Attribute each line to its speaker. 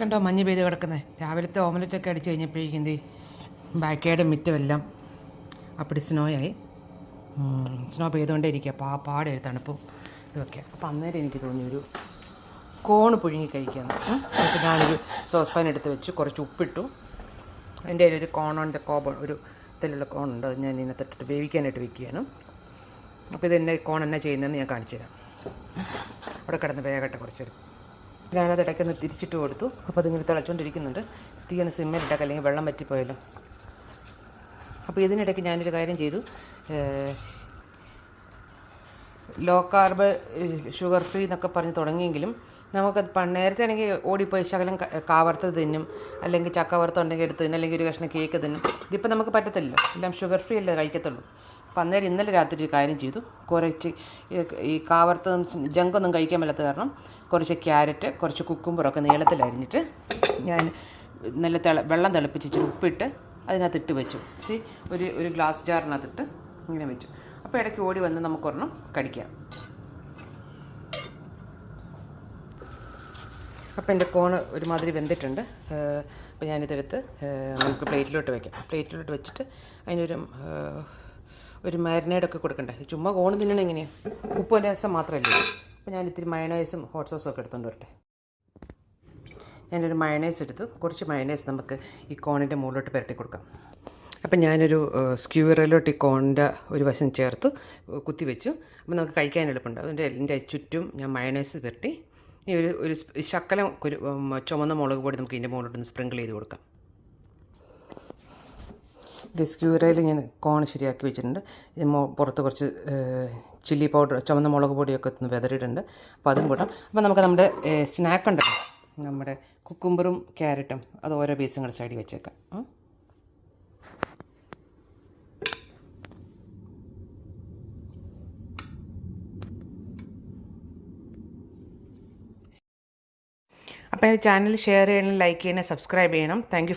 Speaker 1: കണ്ടോ മഞ്ഞ് പെയ്ത് കിടക്കുന്നത്. രാവിലത്തെ ഓമലറ്റൊക്കെ അടിച്ച് കഴിഞ്ഞപ്പോഴേക്കും ബാക്കേഡ് മിറ്റമെല്ലാം അപ്പടി സ്നോയായി. സ്നോ പെയ്തുകൊണ്ടേ ഇരിക്കുക. പാടെ ഒരു തണുപ്പും ഇതൊക്കെ. അപ്പോൾ അന്നേരം എനിക്ക് തോന്നി ഒരു കോണ് പുഴുങ്ങി കഴിക്കാമെന്ന്. എന്നിട്ട് ഞാനൊരു സോസ്പാൻ എടുത്ത് വെച്ച് കുറച്ച് ഉപ്പിട്ടു. എൻ്റെ കയ്യിലൊരു കോണോൻ്റെ കോബൺ ഒരു ഇതിലുള്ള കോണുണ്ട്. അത് ഞാൻ ഇതിനകത്തിട്ട് വേവിക്കാനായിട്ട് വെക്കുകയാണ്. അപ്പോൾ ഇതെന്നെ കോൺ എന്നാ ചെയ്യുന്നതെന്ന് ഞാൻ കാണിച്ചു തരാം. അവിടെ കിടന്ന് വേഗട്ടെ കുറച്ചൊരു. ഞാനത് ഇടയ്ക്കൊന്ന് തിരിച്ചിട്ട് കൊടുത്തു. അപ്പോൾ അതിങ്ങനെ തിളച്ചുകൊണ്ടിരിക്കുന്നുണ്ട്. തീയൊന്ന് സിമ്മിലിട്ടൊക്കെ അല്ലെങ്കിൽ വെള്ളം വറ്റിപ്പോയല്ലോ. അപ്പോൾ ഇതിനിടയ്ക്ക് ഞാനൊരു കാര്യം ചെയ്തു. ലോ കാർബ് ഷുഗർ ഫ്രീ എന്നൊക്കെ പറഞ്ഞ് തുടങ്ങിയെങ്കിലും നമുക്കത് നേരത്തെ ആണെങ്കിൽ ഓടിപ്പോയി ശകലം കാവറുത്ത് തിന്നും, അല്ലെങ്കിൽ ചക്ക വറുത്തുണ്ടെങ്കിൽ എടുത്ത് തിന്നും, അല്ലെങ്കിൽ ഒരു കഷ്ണം കേക്ക് തിന്നും. ഇതിപ്പോൾ നമുക്ക് പറ്റത്തില്ലല്ലോ, എല്ലാം ഷുഗർ ഫ്രീ അല്ലേ കഴിക്കത്തുള്ളൂ. അപ്പം അന്നേരം ഇന്നലെ രാത്രി ഒരു കാര്യം ചെയ്തു. കുറച്ച് ഈ കാവറുത്തതും ജങ്കൊന്നും കഴിക്കാൻ പറ്റാത്ത കാരണം കുറച്ച് ക്യാരറ്റ്, കുറച്ച് കുക്കുമ്പറൊക്കെ നീളത്തിൽ അരിഞ്ഞിട്ട് ഞാൻ നല്ല വെള്ളം തിളപ്പിച്ചിട്ട് ഉപ്പിട്ട് അതിനകത്തിട്ട് വെച്ചു. ഒരു ഗ്ലാസ് ജാറിനകത്തിട്ട് ഇങ്ങനെ വെച്ചു. അപ്പോൾ ഇടയ്ക്ക് ഓടി വന്ന് നമുക്കൊരെണ്ണം കടിക്കാം. അപ്പോൾ എൻ്റെ കോണ് ഒരുമാതിരി വെന്തിട്ടുണ്ട്. അപ്പോൾ ഞാനിതെടുത്ത് നമുക്ക് പ്ലേറ്റിലോട്ട് വയ്ക്കാം. പ്ലേറ്റിലോട്ട് വെച്ചിട്ട് ഒരു മാരിനേഡൊക്കെ കൊടുക്കണ്ടേ. ചുമ്മാ കോണ് തിന്നണം എങ്ങനെയാണ്, ഉപ്പ് രസം മാത്രമല്ലേ. അപ്പോൾ ഞാൻ ഇത്തിരി മയണൈസും ഹോട്ട് സോസും ഒക്കെ എടുത്തുകൊണ്ട് വരട്ടെ. ഞാനൊരു മയണൈസ് എടുത്തു. കുറച്ച് മയണൈസ് നമുക്ക് ഈ കോണിൻ്റെ മുകളിലോട്ട് പുരട്ടി കൊടുക്കാം. അപ്പം ഞാനൊരു സ്ക്യൂവറിലോട്ട് ഈ കോണിൻ്റെ ഒരു വശം ചേർത്ത് കുത്തി വെച്ചു. അപ്പോൾ നമുക്ക് കഴിക്കാൻ എളുപ്പമുണ്ട്. അതിൻ്റെ ചുറ്റും ഞാൻ മയണൈസ് പുരട്ടി ഈ ഒരു ശക്കലം ചുമന്ന മുളക് പൊടി നമുക്ക് ഇതിൻ്റെ മുകളിലോട്ടൊന്ന് സ്പ്രിങ്കിൾ ചെയ്ത് കൊടുക്കാം. ഇത് സ്ക്യൂവറയിൽ ഞാൻ കോൺ ശരിയാക്കി വെച്ചിട്ടുണ്ട്. പുറത്ത് കുറച്ച് ചില്ലി പൗഡർ, ചുമന്ന മുളക് പൊടിയൊക്കെ ഒന്ന് വെതറിയിട്ടുണ്ട്. അപ്പോൾ അതും കൂട്ടാം. അപ്പോൾ നമുക്ക് നമ്മുടെ സ്നാക്ക് ഉണ്ടല്ലോ, നമ്മുടെ കുക്കുംബറും ക്യാരറ്റും, അത് ഓരോ പീസും കൂടെ സൈഡിൽ വെച്ചേക്കാം. അപ്പോൾ ചാനൽ ഷെയർ ചെയ്യണം, ലൈക്ക് ചെയ്യണം, സബ്സ്ക്രൈബ് ചെയ്യണം. Thank you.